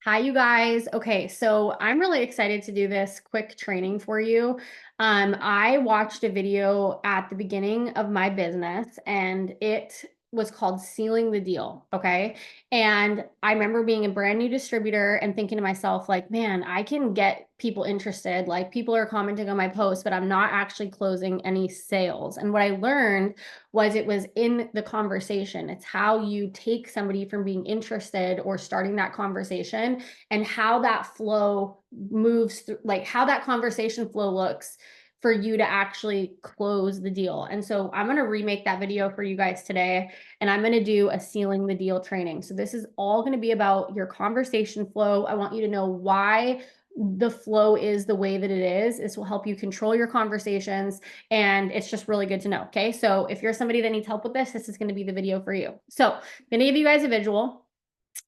Hi, you guys. Okay, so I'm really excited to do this quick training for you. I watched a video at the beginning of my business and it was called Sealing the Deal. Okay. And I remember being a brand new distributor and thinking to myself, like, man, I can get people interested. Like, people are commenting on my posts, but I'm not actually closing any sales. And what I learned was it was in the conversation. It's how you take somebody from being interested or starting that conversation and how that flow moves through, like how that conversation flow looks for you to actually close the deal. And so I'm going to remake that video for you guys today, and I'm going to do a sealing the deal training. So this is all going to be about your conversation flow. I want you to know why the flow is the way that it is. This will help you control your conversations, and it's just really good to know. Okay. So if you're somebody that needs help with this is going to be the video for you. So I'm going to give you guys a visual.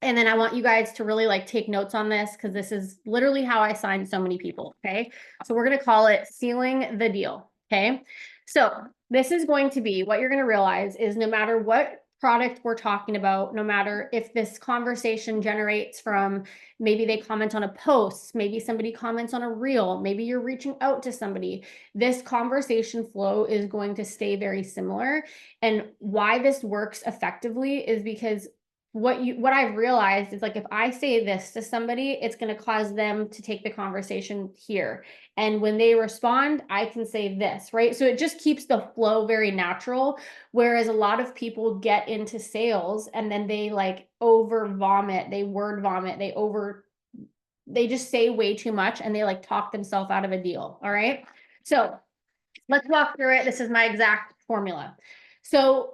And then I want you guys to really like take notes on this because this is literally how I sign so many people. Okay. So we're going to call it sealing the deal. Okay. So this is going to be what you're going to realize is no matter what product we're talking about, no matter if this conversation generates from maybe they comment on a post, maybe somebody comments on a reel, maybe you're reaching out to somebody, this conversation flow is going to stay very similar. And why this works effectively is because what I've realized is like if I say this to somebody, it's going to cause them to take the conversation here. And when they respond, I can say this, right? So it just keeps the flow very natural. Whereas a lot of people get into sales and then they like over vomit, they word vomit, they just say way too much and they like talk themselves out of a deal. All right. So let's walk through it. This is my exact formula. So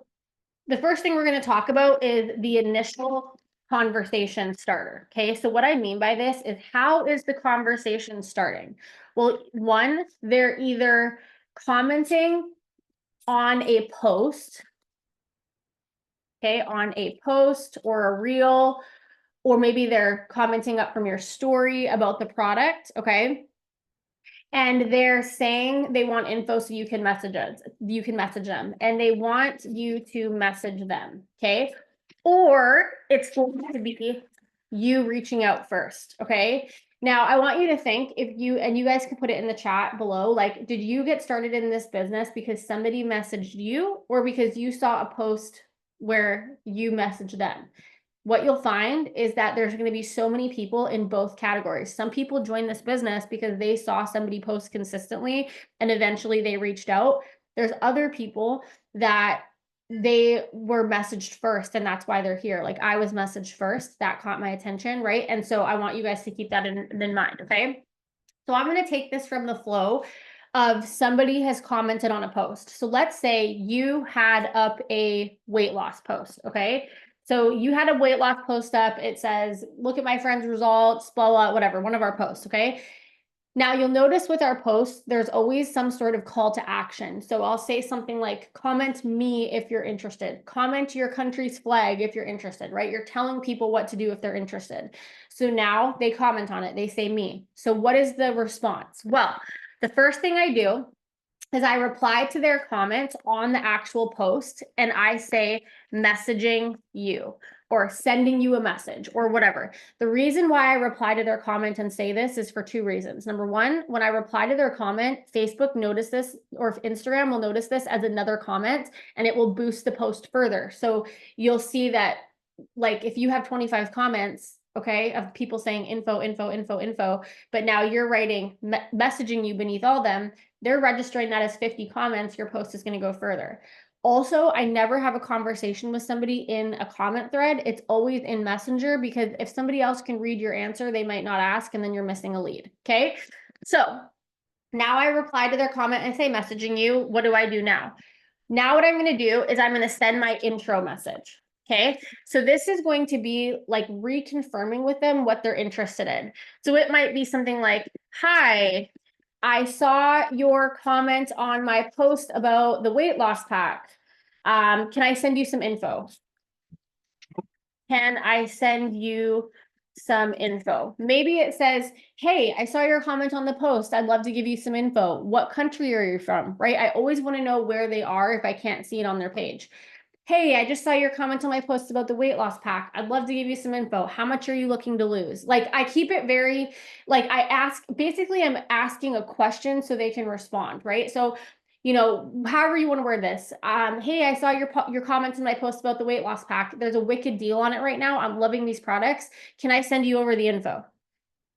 the first thing we're going to talk about is the initial conversation starter. Okay, so what I mean by this is how is the conversation starting? Well, one, they're either commenting on a post, okay, on a post or a reel, or maybe they're commenting up from your story about the product, okay? And they're saying they want info so you can message us, you can message them, and they want you to message them, okay? Or it's going to be you reaching out first, okay? Now, I want you to think if you, and you guys can put it in the chat below, like, did you get started in this business because somebody messaged you or because you saw a post where you messaged them? What you'll find is that there's going to be so many people in both categories. Some people join this business because they saw somebody post consistently and eventually they reached out. There's other people that they were messaged first and that's why they're here. Like I was messaged first, that caught my attention, right? And so I want you guys to keep that in mind, okay? So I'm going to take this from the flow of somebody has commented on a post. So let's say you had up a weight loss post, okay? So you had a weight loss post up. It says, look at my friend's results, blah, blah, whatever, one of our posts, okay? Now you'll notice with our posts, there's always some sort of call to action. So I'll say something like, comment me if you're interested. Comment your country's flag if you're interested, right? You're telling people what to do if they're interested. So now they comment on it, they say me. So what is the response? Well, the first thing I do is I reply to their comments on the actual post and I say messaging you or sending you a message or whatever. The reason why I reply to their comment and say this is for two reasons. Number one, when I reply to their comment, Facebook notice this or Instagram will notice this as another comment and it will boost the post further. So you'll see that like if you have 25 comments, okay, of people saying info, but now you're writing messaging you beneath all them, they're registering that as 50 comments, your post is going to go further. Also, I never have a conversation with somebody in a comment thread. It's always in Messenger because if somebody else can read your answer, they might not ask and then you're missing a lead. Okay. So now I reply to their comment and say messaging you. What do I do now? Now what I'm going to do is I'm going to send my intro message. Okay. So this is going to be like reconfirming with them what they're interested in. So it might be something like, hi, I saw your comment on my post about the weight loss pack. Can I send you some info? Can I send you some info? Maybe it says, hey, I saw your comment on the post. I'd love to give you some info. What country are you from? Right? I always want to know where they are if I can't see it on their page. Hey, I just saw your comment on my post about the weight loss pack. I'd love to give you some info. How much are you looking to lose? Like, I keep it very, like, I ask, basically, I'm asking a question so they can respond, right? So, however you want to word this. Hey, I saw your comments in my post about the weight loss pack. There's a wicked deal on it right now. I'm loving these products. Can I send you over the info?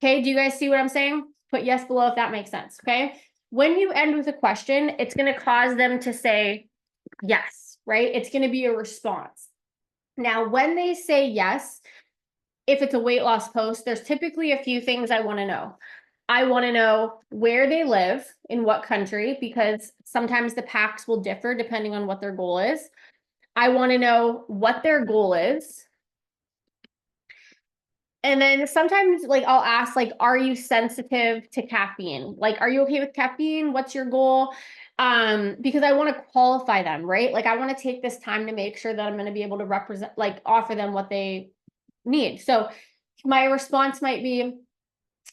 Okay, do you guys see what I'm saying? Put yes below if that makes sense, okay? When you end with a question, it's going to cause them to say yes, right? It's going to be a response. Now, when they say yes, if it's a weight loss post, there's typically a few things I want to know. I want to know where they live, in what country, because sometimes the packs will differ depending on what their goal is. I want to know what their goal is. And then sometimes like I'll ask like, are you sensitive to caffeine? Like, are you okay with caffeine? What's your goal? Because I want to qualify them, right? Like I want to take this time to make sure that I'm going to be able to represent, like offer them what they need. So my response might be,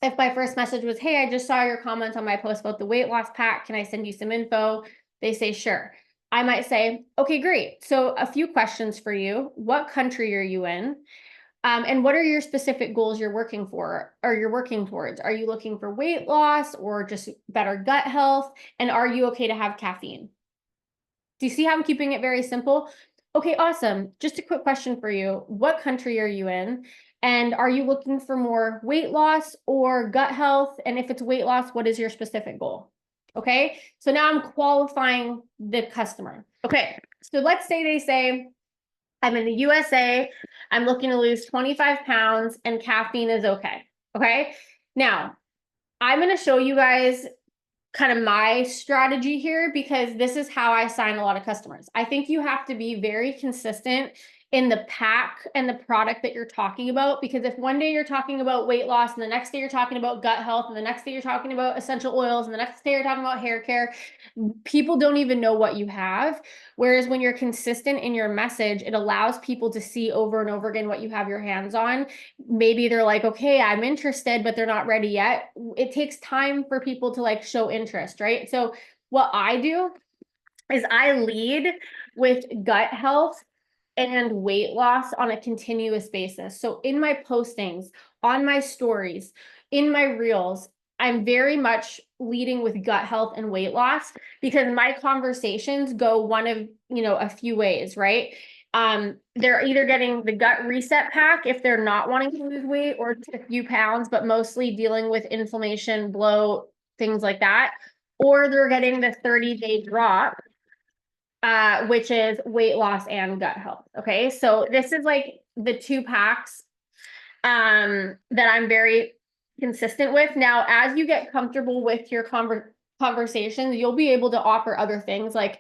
if my first message was, hey, I just saw your comment on my post about the weight loss pack. Can I send you some info? They say, sure. I might say, okay, great. So a few questions for you. What country are you in? And what are your specific goals you're working for or you're working towards? Are you looking for weight loss or just better gut health? And are you okay to have caffeine? Do you see how I'm keeping it very simple? Okay, awesome. Just a quick question for you. What country are you in? And are you looking for more weight loss or gut health? And if it's weight loss, what is your specific goal? Okay, so now I'm qualifying the customer. Okay, so let's say they say, I'm in the USA. I'm looking to lose 25 pounds and caffeine is okay. Okay. Now, I'm going to show you guys kind of my strategy here because this is how I sign a lot of customers. I think you have to be very consistent in the pack and the product that you're talking about, because if one day you're talking about weight loss and the next day you're talking about gut health and the next day you're talking about essential oils and the next day you're talking about hair care, people don't even know what you have. Whereas when you're consistent in your message, it allows people to see over and over again what you have your hands on. Maybe they're like, okay, I'm interested, but they're not ready yet. It takes time for people to like show interest, right? So what I do is I lead with gut health and weight loss on a continuous basis. So in my postings, on my stories, in my reels, I'm very much leading with gut health and weight loss because my conversations go one of, a few ways, right? They're either getting the gut reset pack if they're not wanting to lose weight or just a few pounds, but mostly dealing with inflammation, bloat, things like that. Or they're getting the 30-day drop, which is weight loss and gut health. Okay, so this is like the two packs that I'm very consistent with. Now, as you get comfortable with your conversations, you'll be able to offer other things like,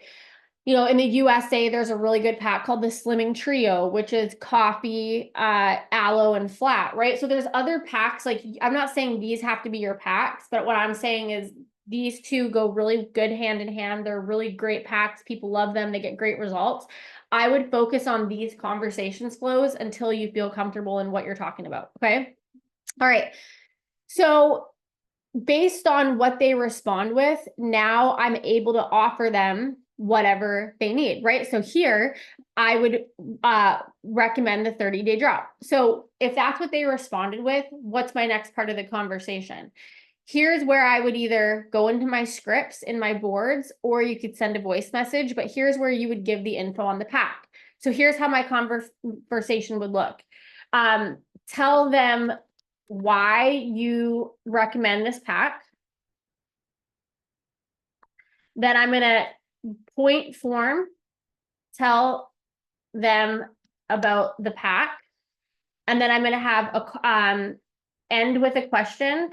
in the USA, there's a really good pack called the Slimming Trio, which is coffee, aloe, and flat, right? So there's other packs. Like, I'm not saying these have to be your packs, but what I'm saying is these two go really good hand in hand. They're really great packs. People love them. They get great results. I would focus on these conversations flows until you feel comfortable in what you're talking about. Okay. All right. So based on what they respond with, now I'm able to offer them whatever they need, right? So here I would recommend the 30-day drop. So if that's what they responded with, what's my next part of the conversation? Here's where I would either go into my scripts in my boards, or you could send a voice message, but here's where you would give the info on the pack. So here's how my conversation would look. Tell them why you recommend this pack. Then I'm going to point form, tell them about the pack. And then I'm going to have a end with a question.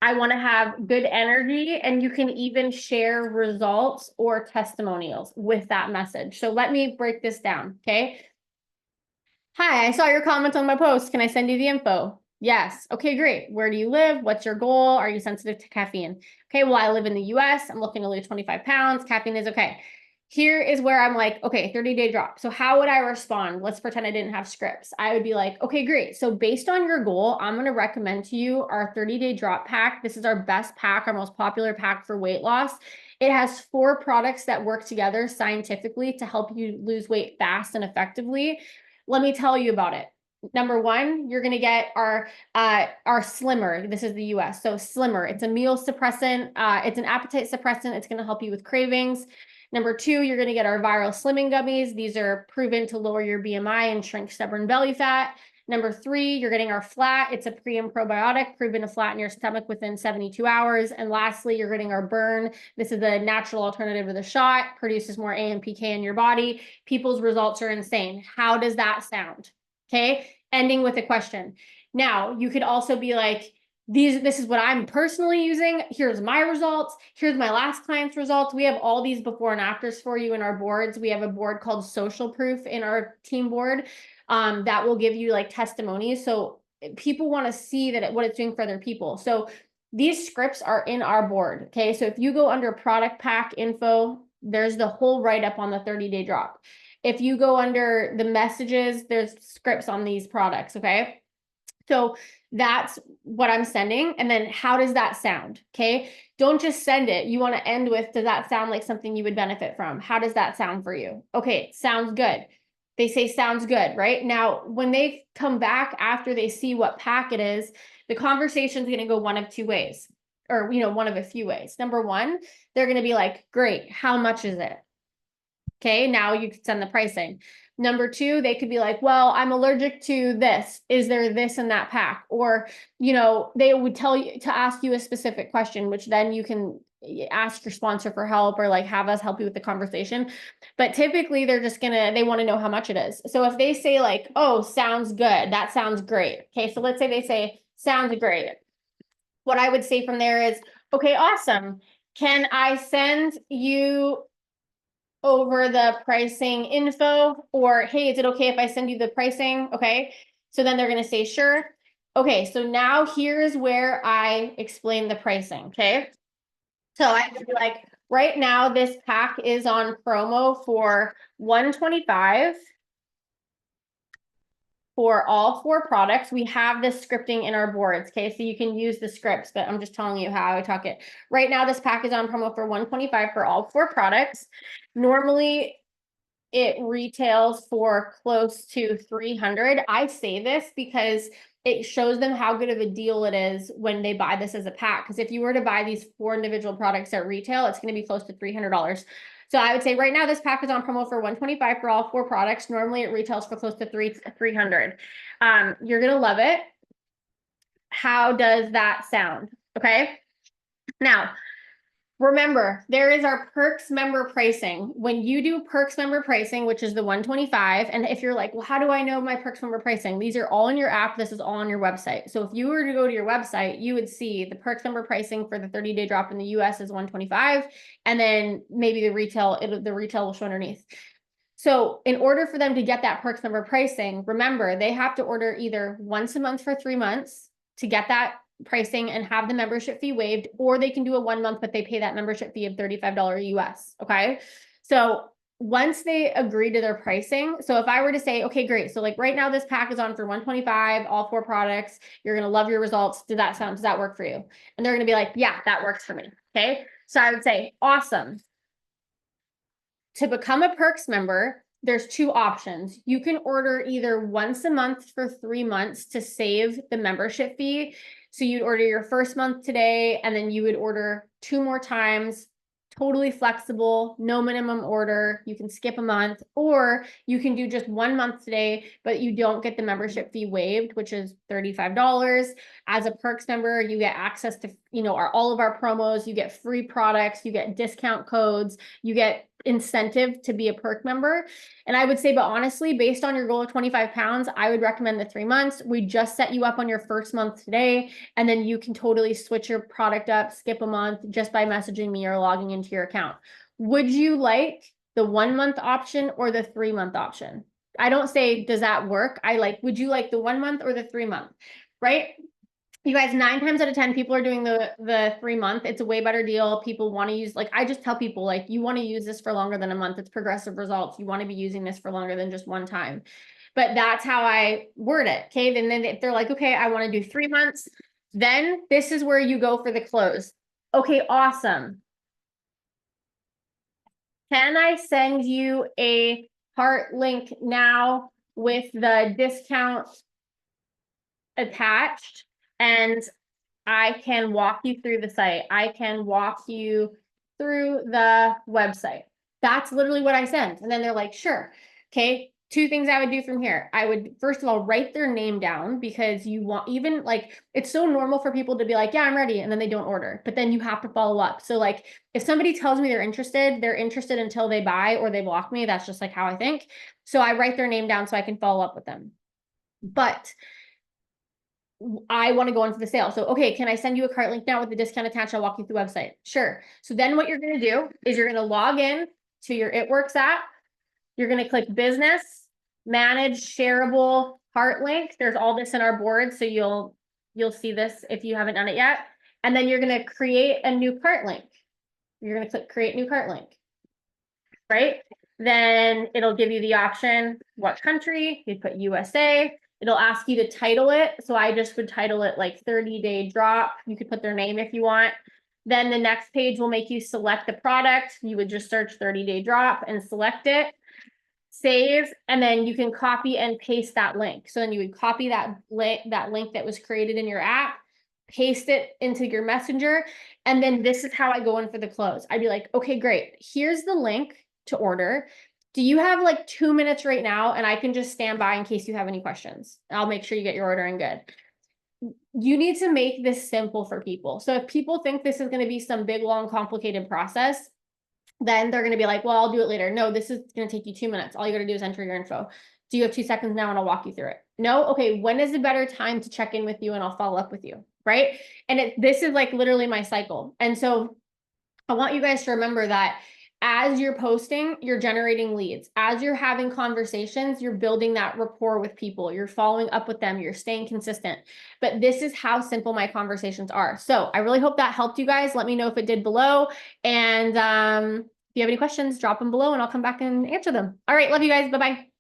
I want to have good energy, and you can even share results or testimonials with that message. So let me break this down. Okay. Hi, I saw your comment on my post. Can I send you the info? Yes. Okay, great. Where do you live? What's your goal? Are you sensitive to caffeine? Okay, well, I live in the US. I'm looking to lose 25 pounds. Caffeine is okay. Here is where I'm like, okay, 30-day drop. So how would I respond? Let's pretend I didn't have scripts. I would be like, okay, great. So based on your goal, I'm going to recommend to you our 30-day drop pack. This is our best pack, our most popular pack for weight loss. It has 4 products that work together scientifically to help you lose weight fast and effectively. Let me tell you about it. Number 1, you're going to get our Slimmer. This is the US. So Slimmer, it's a meal suppressant. It's an appetite suppressant. It's going to help you with cravings. Number 2, you're going to get our Viral Slimming Gummies. These are proven to lower your BMI and shrink stubborn belly fat. Number 3, you're getting our Flat. It's a pre and probiotic proven to flatten your stomach within 72 hours. And lastly, you're getting our Burn. This is a natural alternative to the shot, produces more AMPK in your body. People's results are insane. How does that sound? Okay, ending with a question. Now, you could also be like, this is what I'm personally using. Here's my results. Here's my last client's results. We have all these before and afters for you in our boards. We have a board called Social Proof in our team board that will give you like testimonies. So people want to see that what it's doing for other people. So these scripts are in our board. Okay, so if you go under product pack info, there's the whole write-up on the 30-day drop. If you go under the messages, there's scripts on these products. Okay, so that's what I'm sending. And then how does that sound? Okay, don't just send it. You want to end with, does that sound like something you would benefit from? How does that sound for you? Okay, sounds good. They say sounds good, right? Now, when they come back after they see what pack it is, the conversation is going to go one of 2 ways, or, one of a few ways. Number 1, they're going to be like, great, how much is it? Okay, now you can send the pricing. Number 2, they could be like, well, I'm allergic to this. Is there this in that pack? Or, they would tell you to ask you a specific question, which then you can ask your sponsor for help or like have us help you with the conversation. But typically they're just they want to know how much it is. So if they say like, oh, sounds good, that sounds great. Okay, so let's say they say, sounds great. What I would say from there is, okay, awesome. Can I send you over the pricing info? Or, hey, is it okay if I send you the pricing? Okay, so then they're going to say, sure. Okay, so now here's where I explain the pricing. Okay, so I would be like, right now this pack is on promo for $125 for all 4 products. We have this scripting in our boards, okay? So you can use the scripts, but I'm just telling you how I talk it. Right now, this pack is on promo for $125 for all 4 products. Normally, it retails for close to $300. I say this because it shows them how good of a deal it is when they buy this as a pack. Because if you were to buy these 4 individual products at retail, it's going to be close to $300. So I would say right now this pack is on promo for $125 for all 4 products. Normally it retails for close to $300. You're going to love it. How does that sound? Okay. Now, remember, there is our Perks member pricing. When you do Perks member pricing, which is the $125, and if you're like, well, how do I know my Perks member pricing? These are all in your app. This is all on your website. So if you were to go to your website, you would see the Perks member pricing for the 30-day drop in the US is $125, and then maybe the retail will show underneath. So in order for them to get that Perks member pricing, remember, they have to order either once a month for 3 months to get that pricing and have the membership fee waived, or they can do a 1 month, but they pay that membership fee of $35 US. Okay. So once they agree to their pricing, so if I were to say, okay, great. So like right now this pack is on for $125, all 4 products. You're going to love your results. Does that work for you? And they're going to be like, yeah, that works for me. Okay. So I would say, awesome. To become a Perks member, there's 2 options. You can order either once a month for 3 months to save the membership fee. So you'd order your first month today, and then you would order 2 more times, totally flexible, no minimum order. You can skip a month, or you can do just 1 month today, but you don't get the membership fee waived, which is $35. As a Perks member, you get access to, all of our promos, you get free products, you get discount codes, you get incentive to be a perk member. And I would say, but honestly, based on your goal of 25 pounds, I would recommend the 3 months. We just set you up on your first month today, and then you can totally switch your product up, skip a month just by messaging me or logging into your account. Would you like the 1 month option or the 3 month option? I don't say, does that work? Would you like the 1 month or the 3 month, right? You guys, 9 times out of 10, people are doing the 3 month. It's a way better deal. People want to use, I just tell people, you want to use this for longer than a month. It's progressive results. You want to be using this for longer than just 1 time. But that's how I word it. Okay. Then if they're like, okay, I want to do 3 months, then this is where you go for the close. Okay, awesome. can I send you a heart link now with the discount attached? And I can walk you through the site. I can walk you through the website. That's literally what I sent. And then they're like, sure. Okay. Two things I would do from here. I would, first of all, write their name down, because you want, even like, it's so normal for people to be like, yeah, I'm ready. And then they don't order, but then you have to follow up. So like, if somebody tells me they're interested until they buy or they block me. That's just like how I think. So I write their name down so I can follow up with them. But I want to go into the sale. So, okay, can I send you a cart link now with the discount attached? I'll walk you through the website. Sure. So then what you're going to do is you're going to log in to your It Works app. You're going to click business, manage shareable cart link. There's all this in our board. So you'll see this if you haven't done it yet. And then you're going to create a new cart link. You're going to click create new cart link. Right? Then it'll give you the option, what country, you put USA. It'll ask you to title it. So I just would title it like 30-day drop. You could put their name if you want. Then the next page will make you select the product. You would just search 30-day drop and select it, save, and then you can copy and paste that link. So then you would copy that link that was created in your app, paste it into your messenger. And then this is how I go in for the close. I'd be like, okay, great. Here's the link to order. Do you have like 2 minutes right now? And I can just stand by in case you have any questions. I'll make sure you get your order in good. You need to make this simple for people. So if people think this is going to be some big, long, complicated process, then they're going to be like, well, I'll do it later. No, this is going to take you 2 minutes. All you got to do is enter your info. Do you have 2 seconds now? And I'll walk you through it. No? Okay. When is a better time to check in with you? And I'll follow up with you. Right. And this is like literally my cycle. And so I want you guys to remember that as you're posting, you're generating leads. As you're having conversations, you're building that rapport with people. You're following up with them. You're staying consistent. But this is how simple my conversations are. So I really hope that helped you guys. Let me know if it did below. And if you have any questions, drop them below and I'll come back and answer them. All right. Love you guys. Bye-bye.